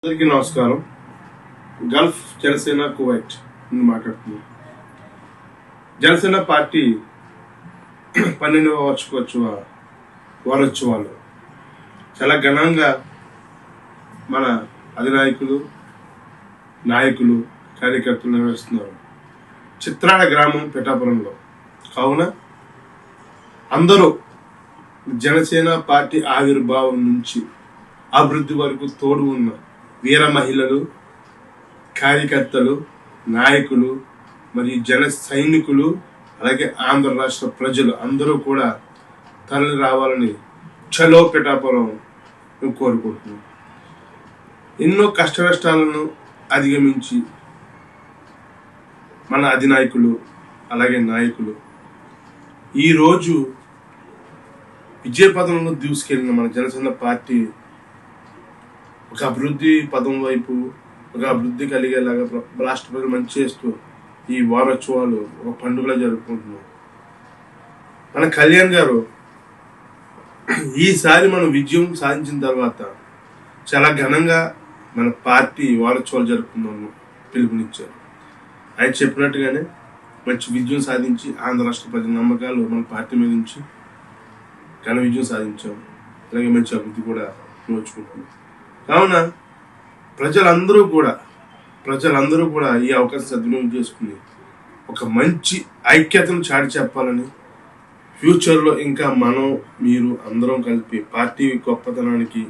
అందరికీ నమస్కారం. Gulf Janasena Kuwait నుండి మాట్లాడుతున్నాం. జనసేన పార్టీ 12వ వారోత్సవాలు చాలా ఘనంగా మన అధినాయకులు, నాయకులు, కార్యకర్తలు నిర్వహిస్తున్నారు. చిత్రాల గ్రామం పిఠాపురంలో. కావున అందరూ జనసేన పార్టీ ఆవిర్భావం నుంచి అభివృద్ధి వరకు తోడు ఉన్న వీర మహిళలు, కార్యకర్తలు, నాయకులు మరియు జన సైనికులు, అలాగే ఆంధ్ర రాష్ట్ర ప్రజలు అందరూ కూడా తరలి రావాలని చలో పిఠాపురం కోరుకుంటున్నాం. ఎన్నో కష్ట నష్టాలను అధిగమించి మన అధినాయకులు అలాగే నాయకులు ఈరోజు విజయపథంలో దూసుకెళ్ళిన మన జనసేన పార్టీ ఒక అభివృద్ధి పదం వైపు, ఒక అభివృద్ధి కలిగేలాగా రాష్ట్ర ప్రజలు మంచి చేస్తూ ఈ వారోత్సవాలు ఒక పండుగలా జరుపుకుంటున్నాం. మన కళ్యాణ్ గారు ఈసారి మనం విజయం సాధించిన తర్వాత చాలా ఘనంగా మన పార్టీ వారోత్సవాలు జరుపుకుందాము పిలుపునిచ్చారు. ఆయన చెప్పినట్టుగానే మంచి విజయం సాధించి ఆంధ్ర రాష్ట్ర ప్రజల నమ్మకాలు మన పార్టీ మీద నుంచి ఘన విజయం సాధించాం. అలాగే మంచి అభివృద్ధి కూడా నోచుకుంటున్నాం. కావున ప్రజలందరూ కూడా ఈ అవకాశం సద్వినియోగం చేసుకుని ఒక మంచి ఐక్యతను చాటి చెప్పాలని, ఫ్యూచర్లో ఇంకా మనం మీరు అందరం కలిపి పార్టీ గొప్పతనానికి,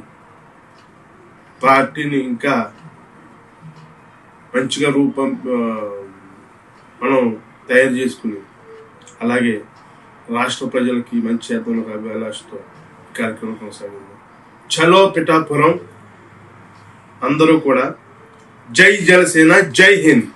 పార్టీని ఇంకా మంచిగా మనం తయారు చేసుకుని అలాగే రాష్ట్ర ప్రజలకి మంచి చేద్దాం అభిలాషతో కార్యక్రమం కొనసాగింది. చలో పిఠాపురం. అందరూ కూడా జై జనసేన, జై హింద్.